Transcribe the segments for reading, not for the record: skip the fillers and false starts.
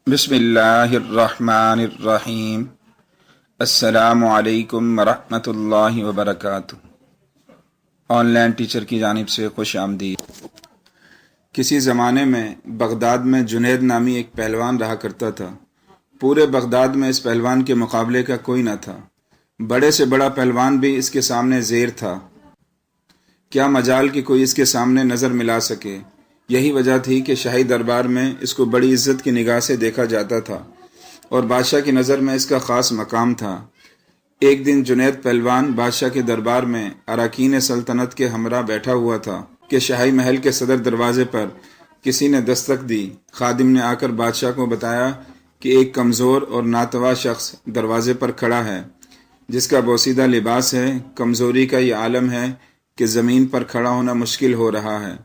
بسم اللہ الرحمن الرحیم۔ السلام علیکم ورحمۃ اللہ وبرکاتہ۔ آن لائن ٹیچر کی جانب سے خوش آمدید۔ کسی زمانے میں بغداد میں جنید نامی ایک پہلوان رہا کرتا تھا۔ پورے بغداد میں اس پہلوان کے مقابلے کا کوئی نہ تھا۔ بڑے سے بڑا پہلوان بھی اس کے سامنے زیر تھا۔ کیا مجال کہ کوئی اس کے سامنے نظر ملا سکے۔ یہی وجہ تھی کہ شاہی دربار میں اس کو بڑی عزت کی نگاہ سے دیکھا جاتا تھا اور بادشاہ کی نظر میں اس کا خاص مقام تھا۔ ایک دن جنید پہلوان بادشاہ کے دربار میں اراکین سلطنت کے ہمراہ بیٹھا ہوا تھا کہ شاہی محل کے صدر دروازے پر کسی نے دستک دی۔ خادم نے آ کر بادشاہ کو بتایا کہ ایک کمزور اور ناتواں شخص دروازے پر کھڑا ہے جس کا بوسیدہ لباس ہے۔ کمزوری کا یہ عالم ہے کہ زمین پر کھڑا ہونا مشکل ہو رہا ہے۔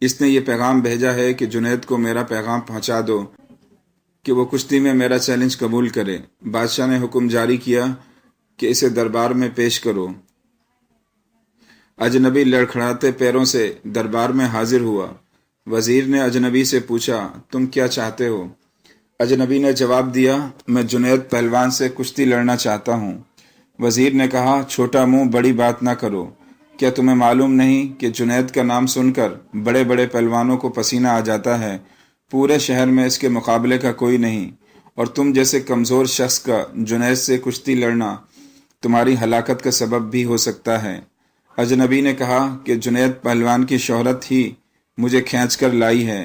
اس نے یہ پیغام بھیجا ہے کہ جنید کو میرا پیغام پہنچا دو کہ وہ کشتی میں میرا چیلنج قبول کرے۔ بادشاہ نے حکم جاری کیا کہ اسے دربار میں پیش کرو۔ اجنبی لڑکھڑاتے پیروں سے دربار میں حاضر ہوا۔ وزیر نے اجنبی سے پوچھا، تم کیا چاہتے ہو؟ اجنبی نے جواب دیا، میں جنید پہلوان سے کشتی لڑنا چاہتا ہوں۔ وزیر نے کہا، چھوٹا منہ بڑی بات نہ کرو۔ کیا تمہیں معلوم نہیں کہ جنید کا نام سن کر بڑے بڑے پہلوانوں کو پسینہ آ جاتا ہے؟ پورے شہر میں اس کے مقابلے کا کوئی نہیں، اور تم جیسے کمزور شخص کا جنید سے کشتی لڑنا تمہاری ہلاکت کا سبب بھی ہو سکتا ہے۔ اجنبی نے کہا کہ جنید پہلوان کی شہرت ہی مجھے کھینچ کر لائی ہے،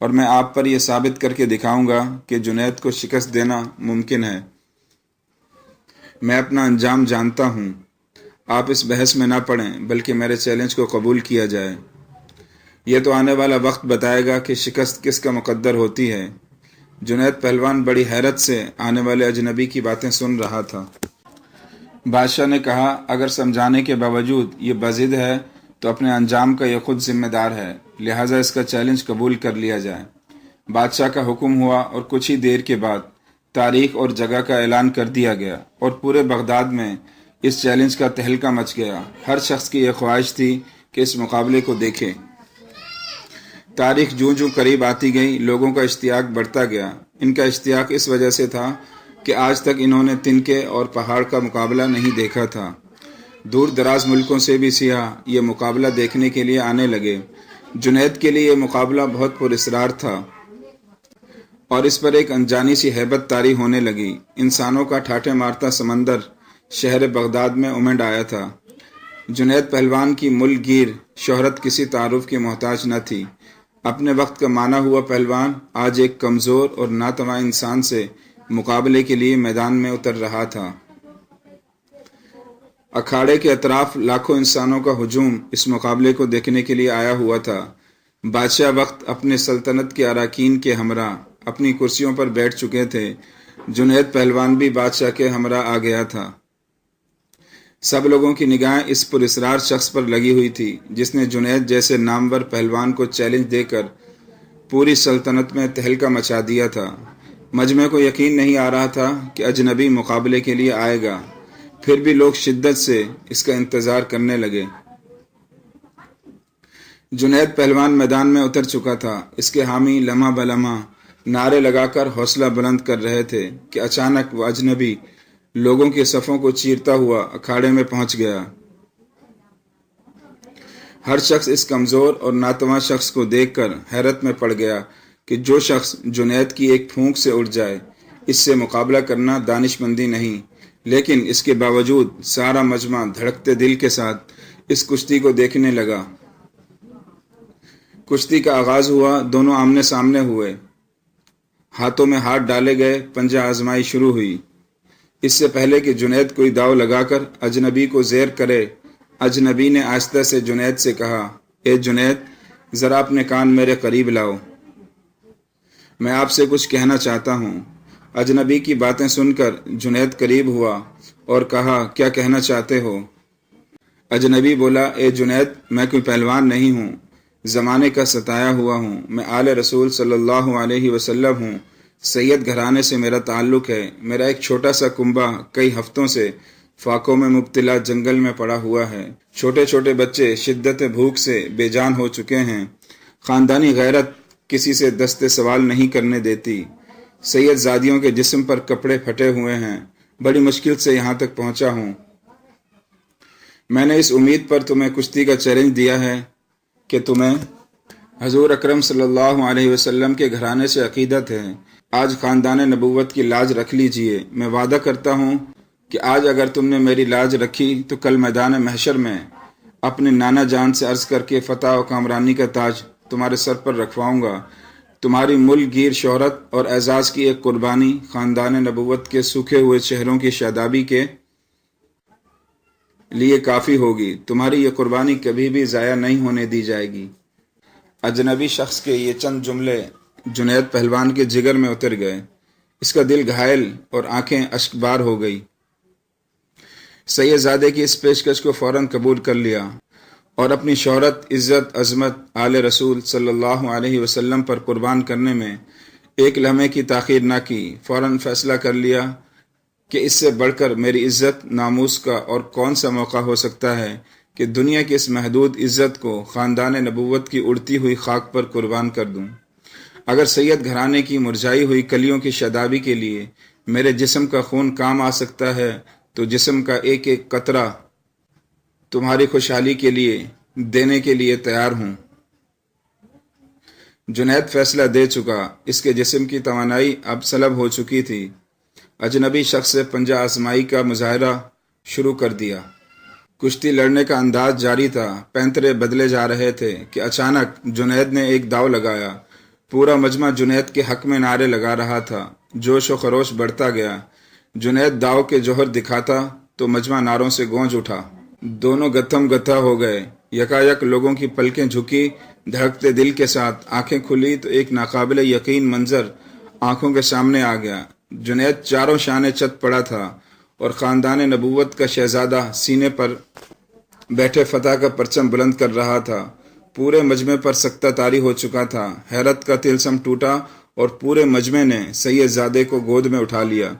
اور میں آپ پر یہ ثابت کر کے دکھاؤں گا کہ جنید کو شکست دینا ممکن ہے۔ میں اپنا انجام جانتا ہوں۔ آپ اس بحث میں نہ پڑیں بلکہ میرے چیلنج کو قبول کیا جائے۔ یہ تو آنے والا وقت بتائے گا کہ شکست کس کا مقدر ہوتی ہے۔ جنید پہلوان بڑی حیرت سے آنے والے اجنبی کی باتیں سن رہا تھا۔ بادشاہ نے کہا، اگر سمجھانے کے باوجود یہ بضد ہے تو اپنے انجام کا یہ خود ذمہ دار ہے، لہٰذا اس کا چیلنج قبول کر لیا جائے۔ بادشاہ کا حکم ہوا اور کچھ ہی دیر کے بعد تاریخ اور جگہ کا اعلان کر دیا گیا، اور پورے بغداد میں اس چیلنج کا تہلکہ مچ گیا۔ ہر شخص کی یہ خواہش تھی کہ اس مقابلے کو دیکھے۔ تاریخ جوں جوں قریب آتی گئی، لوگوں کا اشتیاق بڑھتا گیا۔ ان کا اشتیاق اس وجہ سے تھا کہ آج تک انہوں نے تنکے اور پہاڑ کا مقابلہ نہیں دیکھا تھا۔ دور دراز ملکوں سے بھی سیاح یہ مقابلہ دیکھنے کے لیے آنے لگے۔ جنید کے لیے یہ مقابلہ بہت پراسرار تھا اور اس پر ایک انجانی سی ہیبت طاری ہونے لگی۔ انسانوں کا ٹھاٹھے مارتا سمندر شہر بغداد میں امنڈ آیا تھا۔ جنید پہلوان کی ملک گیر شہرت کسی تعارف کی محتاج نہ تھی۔ اپنے وقت کا مانا ہوا پہلوان آج ایک کمزور اور ناتواں انسان سے مقابلے کے لیے میدان میں اتر رہا تھا۔ اکھاڑے کے اطراف لاکھوں انسانوں کا ہجوم اس مقابلے کو دیکھنے کے لیے آیا ہوا تھا۔ بادشاہ وقت اپنے سلطنت کے اراکین کے ہمراہ اپنی کرسیوں پر بیٹھ چکے تھے۔ جنید پہلوان بھی بادشاہ کے ہمراہ آ گیا تھا۔ سب لوگوں کی نگاہیں اس پراسرار شخص پر لگی ہوئی تھی جس نے جنید جیسے نامور پہلوان کو چیلنج دے کر پوری سلطنت میں تہلکہ مچا دیا تھا۔ مجمع کو یقین نہیں آ رہا تھا کہ اجنبی مقابلے کے لیے آئے گا، پھر بھی لوگ شدت سے اس کا انتظار کرنے لگے۔ جنید پہلوان میدان میں اتر چکا تھا۔ اس کے حامی لمحہ بلمحہ نعرے لگا کر حوصلہ بلند کر رہے تھے کہ اچانک وہ اجنبی لوگوں کے صفوں کو چیرتا ہوا اکھاڑے میں پہنچ گیا۔ ہر شخص اس کمزور اور ناتواں شخص کو دیکھ کر حیرت میں پڑ گیا کہ جو شخص جنید کی ایک پھونک سے اٹھ جائے، اس سے مقابلہ کرنا دانش مندی نہیں، لیکن اس کے باوجود سارا مجمع دھڑکتے دل کے ساتھ اس کشتی کو دیکھنے لگا۔ کشتی کا آغاز ہوا، دونوں آمنے سامنے ہوئے، ہاتھوں میں ہاتھ ڈالے گئے، پنجہ آزمائی شروع ہوئی۔ اس سے پہلے کہ جنید کوئی داؤ لگا کر اجنبی کو زیر کرے، اجنبی نے آہستہ سے جنید سے کہا، اے جنید، ذرا اپنے کان میرے قریب لاؤ، میں آپ سے کچھ کہنا چاہتا ہوں۔ اجنبی کی باتیں سن کر جنید قریب ہوا اور کہا، کیا کہنا چاہتے ہو؟ اجنبی بولا، اے جنید، میں کوئی پہلوان نہیں ہوں، زمانے کا ستایا ہوا ہوں، میں آل رسول صلی اللہ علیہ وسلم ہوں، سید گھرانے سے میرا تعلق ہے۔ میرا ایک چھوٹا سا کنبہ کئی ہفتوں سے فاقوں میں مبتلا جنگل میں پڑا ہوا ہے۔ چھوٹے چھوٹے بچے شدت بھوک سے بے جان ہو چکے ہیں۔ خاندانی غیرت کسی سے دست سوال نہیں کرنے دیتی۔ سید زادیوں کے جسم پر کپڑے پھٹے ہوئے ہیں، بڑی مشکل سے یہاں تک پہنچا ہوں۔ میں نے اس امید پر تمہیں کشتی کا چیلنج دیا ہے کہ تمہیں حضور اکرم صلی اللہ علیہ وسلم کے گھرانے سے عقیدت ہے۔ آج خاندان نبوت کی لاج رکھ لیجئے۔ میں وعدہ کرتا ہوں کہ آج اگر تم نے میری لاج رکھی تو کل میدان محشر میں اپنے نانا جان سے عرض کر کے فتح و کامرانی کا تاج تمہارے سر پر رکھواؤں گا۔ تمہاری ملک گیر شہرت اور اعزاز کی ایک قربانی خاندان نبوت کے سوکھے ہوئے چہروں کی شادابی کے لیے کافی ہوگی۔ تمہاری یہ قربانی کبھی بھی ضائع نہیں ہونے دی جائے گی۔ اجنبی شخص کے یہ چند جملے جنید پہلوان کے جگر میں اتر گئے۔ اس کا دل گھائل اور آنکھیں اشک بار ہو گئی۔ سید زادے کی اس پیشکش کو فوراً قبول کر لیا اور اپنی شہرت، عزت، عظمت آل رسول صلی اللہ علیہ وسلم پر قربان کرنے میں ایک لمحے کی تاخیر نہ کی۔ فوراً فیصلہ کر لیا کہ اس سے بڑھ کر میری عزت، ناموس کا اور کون سا موقع ہو سکتا ہے کہ دنیا کی اس محدود عزت کو خاندان نبوت کی اڑتی ہوئی خاک پر قربان کر دوں۔ اگر سید گھرانے کی مرجھائی ہوئی کلیوں کی شادابی کے لیے میرے جسم کا خون کام آ سکتا ہے تو جسم کا ایک ایک قطرہ تمہاری خوشحالی کے لیے دینے کے لیے تیار ہوں۔ جنید فیصلہ دے چکا، اس کے جسم کی توانائی اب سلب ہو چکی تھی۔ اجنبی شخص سے پنجہ آزمائی کا مظاہرہ شروع کر دیا۔ کشتی لڑنے کا انداز جاری تھا، پینترے بدلے جا رہے تھے کہ اچانک جنید نے ایک داؤ لگایا۔ پورا مجمع جنید کے حق میں نعرے لگا رہا تھا۔ جوش و خروش بڑھتا گیا۔ جنید داؤ کے جوہر دکھاتا تو مجمع نعروں سے گونج اٹھا۔ دونوں گتھم گتھا ہو گئے۔ یکایک لوگوں کی پلکیں جھکی، دھڑکتے دل کے ساتھ آنکھیں کھلی تو ایک ناقابل یقین منظر آنکھوں کے سامنے آ گیا۔ جنید چاروں شانے چت پڑا تھا اور خاندان نبوت کا شہزادہ سینے پر بیٹھے فتح کا پرچم بلند کر رہا تھا۔ پورے مجمع پر سکتہ طاری ہو چکا تھا۔ حیرت کا طلسم ٹوٹا اور پورے مجمع نے سید زادے کو گود میں اٹھا لیا۔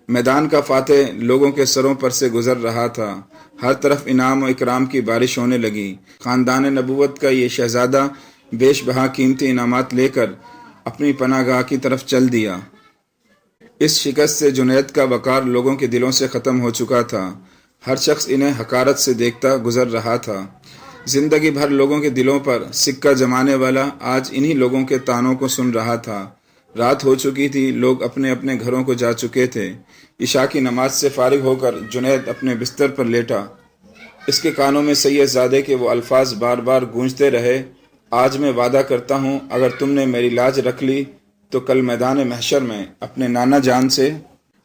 میدان کا فاتح لوگوں کے سروں پر سے گزر رہا تھا۔ ہر طرف انعام و اکرام کی بارش ہونے لگی۔ خاندان نبوت کا یہ شہزادہ بیش بہا قیمتی انعامات لے کر اپنی پناہ گاہ کی طرف چل دیا۔ اس شکست سے جنید کا وقار لوگوں کے دلوں سے ختم ہو چکا تھا۔ ہر شخص انہیں حقارت سے دیکھتا گزر رہا تھا۔ زندگی بھر لوگوں کے دلوں پر سکہ جمانے والا آج انہی لوگوں کے طعنوں کو سن رہا تھا۔ رات ہو چکی تھی، لوگ اپنے اپنے گھروں کو جا چکے تھے۔ عشاء کی نماز سے فارغ ہو کر جنید اپنے بستر پر لیٹا۔ اس کے کانوں میں سید زادے کے وہ الفاظ بار بار گونجتے رہے، آج میں وعدہ کرتا ہوں اگر تم نے میری لاج رکھ لی تو کل میدان محشر میں اپنے نانا جان سے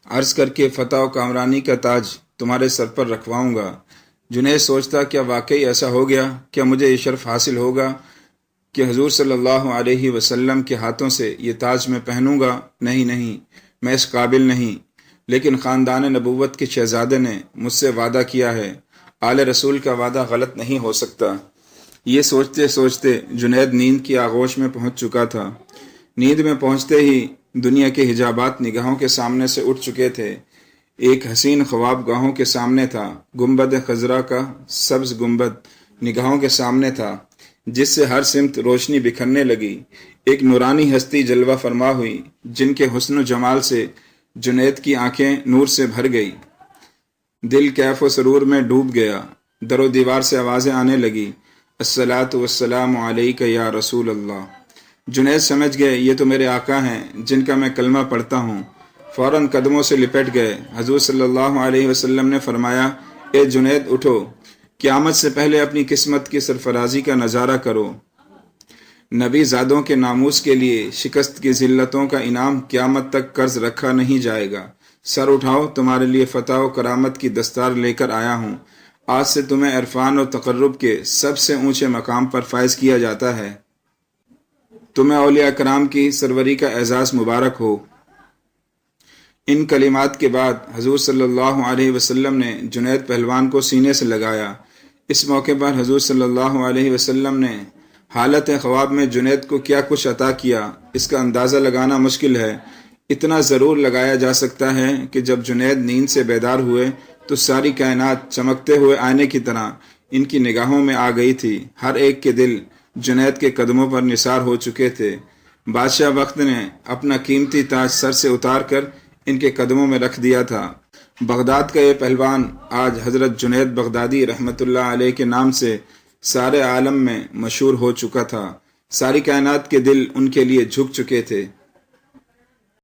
عرض کر کے فتح و کامرانی کا تاج تمہارے سر پر رکھواؤں گا۔ جنید سوچتا کیا واقعی ایسا ہو گیا؟ کیا مجھے یہ شرف حاصل ہوگا کہ حضور صلی اللہ علیہ وسلم کے ہاتھوں سے یہ تاج میں پہنوں گا؟ نہیں، میں اس قابل نہیں، لیکن خاندان نبوت کے شہزادے نے مجھ سے وعدہ کیا ہے، آل رسول کا وعدہ غلط نہیں ہو سکتا۔ یہ سوچتے سوچتے جنید نیند کی آغوش میں پہنچ چکا تھا۔ نیند میں پہنچتے ہی دنیا کے حجابات نگاہوں کے سامنے سے اٹھ چکے تھے۔ ایک حسین خواب گاہوں کے سامنے تھا۔ گنبد خضرا کا سبز گنبد نگاہوں کے سامنے تھا، جس سے ہر سمت روشنی بکھرنے لگی۔ ایک نورانی ہستی جلوہ فرما ہوئی، جن کے حسن و جمال سے جنید کی آنکھیں نور سے بھر گئی۔ دل کیف و سرور میں ڈوب گیا۔ در و دیوار سے آوازیں آنے لگی، الصلاۃ والسلام علیک یا رسول اللہ۔ جنید سمجھ گئے یہ تو میرے آقا ہیں جن کا میں کلمہ پڑھتا ہوں۔ فوراً قدموں سے لپٹ گئے۔ حضور صلی اللہ علیہ وسلم نے فرمایا، اے جنید اٹھو، قیامت سے پہلے اپنی قسمت کی سرفرازی کا نظارہ کرو۔ نبی زادوں کے ناموس کے لیے شکست کی ذلتوں کا انعام قیامت تک قرض رکھا نہیں جائے گا۔ سر اٹھاؤ، تمہارے لیے فتح و کرامت کی دستار لے کر آیا ہوں۔ آج سے تمہیں عرفان و تقرب کے سب سے اونچے مقام پر فائز کیا جاتا ہے۔ تمہیں اولیاء کرام کی سروری کا اعزاز مبارک ہو۔ ان کلمات کے بعد حضور صلی اللہ علیہ وسلم نے جنید پہلوان کو سینے سے لگایا۔ اس موقع پر حضور صلی اللہ علیہ وسلم نے حالت خواب میں جنید کو کیا کچھ عطا کیا، اس کا اندازہ لگانا مشکل ہے۔ اتنا ضرور لگایا جا سکتا ہے کہ جب جنید نیند سے بیدار ہوئے تو ساری کائنات چمکتے ہوئے آئینے کی طرح ان کی نگاہوں میں آ گئی تھی۔ ہر ایک کے دل جنید کے قدموں پر نثار ہو چکے تھے۔ بادشاہ وقت نے اپنا قیمتی تاج سر سے اتار کر ان کے قدموں میں رکھ دیا تھا۔ بغداد کا یہ پہلوان آج حضرت جنید بغدادی رحمۃ اللہ علیہ کے نام سے سارے عالم میں مشہور ہو چکا تھا۔ ساری کائنات کے دل ان کے لیے جھک چکے تھے۔